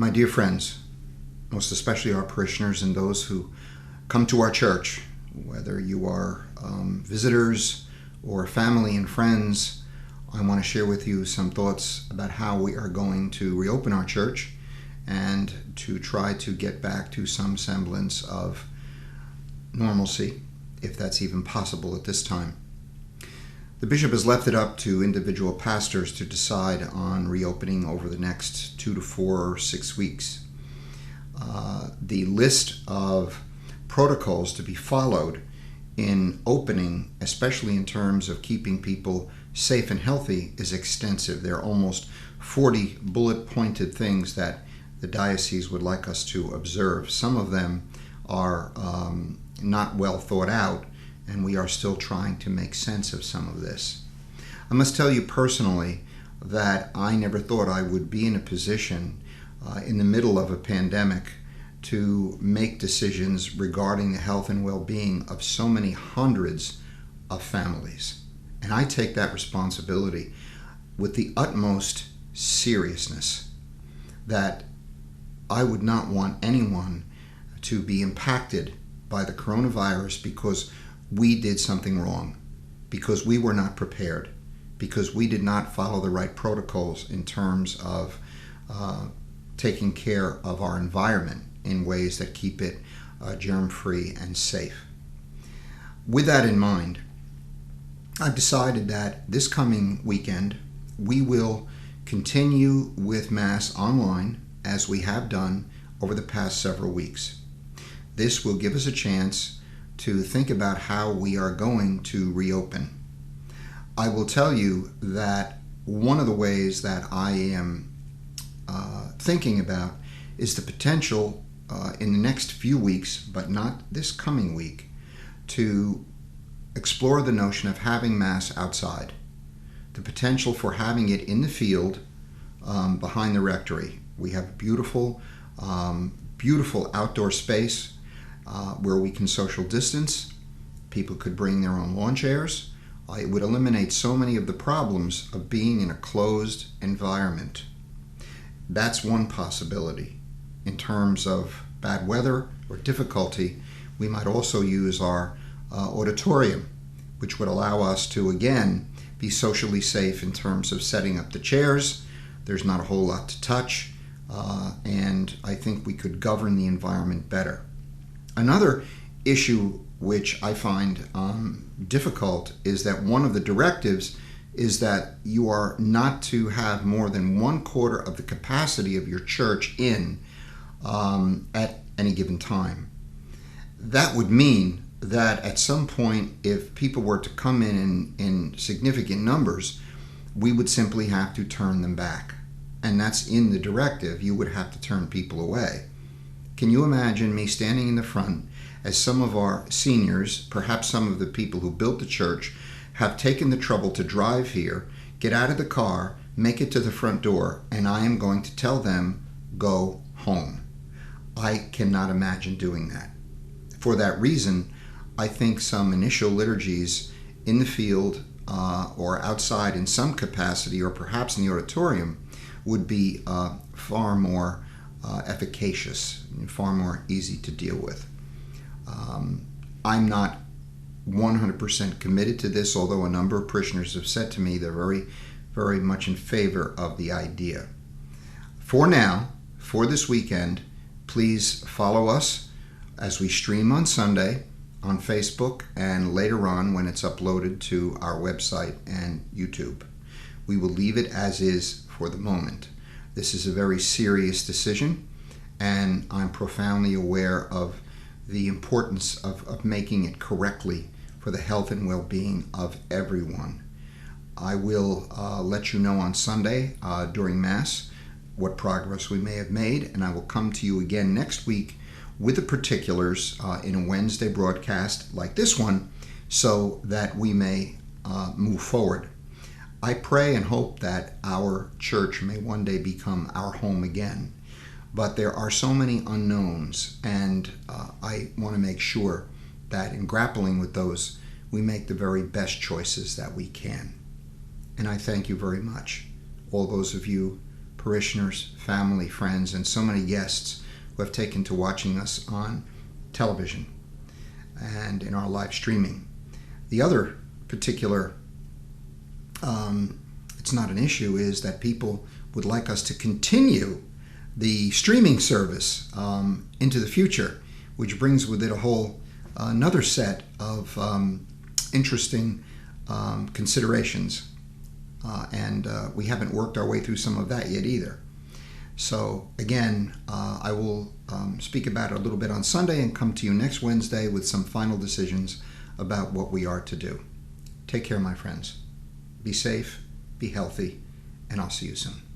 My dear friends, most especially our parishioners and those who come to our church, whether you are visitors or family and friends, I want to share with you some thoughts about how we are going to reopen our church and to try to get back to some semblance of normalcy, if that's even possible at this time. The bishop has left it up to individual pastors to decide on reopening over the next 2 to 4 or 6 weeks. The list of protocols to be followed in opening, especially in terms of keeping people safe and healthy, is extensive. There are almost 40 bullet-pointed things that the diocese would like us to observe. Some of them are not well thought out, and we are still trying to make sense of some of this. I must tell you personally that I never thought I would be in a position in the middle of a pandemic to make decisions regarding the health and well-being of so many hundreds of families. And I take that responsibility with the utmost seriousness, that I would not want anyone to be impacted by the coronavirus because we did something wrong, because we were not prepared, because we did not follow the right protocols in terms of taking care of our environment in ways that keep it germ-free and safe. With that in mind, I've decided that this coming weekend we will continue with Mass online as we have done over the past several weeks. This will give us a chance to think about how we are going to reopen. I will tell you that one of the ways that I am thinking about is the potential in the next few weeks, but not this coming week, to explore the notion of having Mass outside. The potential for having it in the field behind the rectory. We have beautiful outdoor space where we can social distance. People could bring their own lawn chairs. It would eliminate so many of the problems of being in a closed environment. That's one possibility. In terms of bad weather or difficulty, we might also use our auditorium, which would allow us to, again, be socially safe in terms of setting up the chairs. There's not a whole lot to touch, and I think we could govern the environment better. Another issue which I find difficult is that one of the directives is that you are not to have more than 1/4 of the capacity of your church in at any given time. That would mean that at some point, if people were to come in significant numbers, we would simply have to turn them back. And that's in the directive. You would have to turn people away. Can you imagine me standing in the front as some of our seniors, perhaps some of the people who built the church, have taken the trouble to drive here, get out of the car, make it to the front door, and I am going to tell them, go home? I cannot imagine doing that. For that reason, I think some initial liturgies in the field or outside in some capacity, or perhaps in the auditorium, would be far more efficacious and far more easy to deal with. I'm not 100% committed to this, although a number of parishioners have said to me they're very, very much in favor of the idea. For now, for this weekend, please follow us as we stream on Sunday on Facebook and later on when it's uploaded to our website and YouTube. We will leave it as is for the moment. This is a very serious decision, and I'm profoundly aware of the importance of making it correctly for the health and well-being of everyone. I will let you know on Sunday during Mass what progress we may have made, and I will come to you again next week with the particulars in a Wednesday broadcast like this one, so that we may move forward. I pray and hope that our church may one day become our home again. But there are so many unknowns, and I want to make sure that in grappling with those, we make the very best choices that we can. And I thank you very much, all those of you parishioners, family, friends, and so many guests who have taken to watching us on television and in our live streaming. The other particular, it's not an issue, is that people would like us to continue the streaming service into the future, which brings with it a whole another set of interesting considerations. And we haven't worked our way through some of that yet either. So again, I will speak about it a little bit on Sunday and come to you next Wednesday with some final decisions about what we are to do. Take care, my friends. Be safe, be healthy, and I'll see you soon.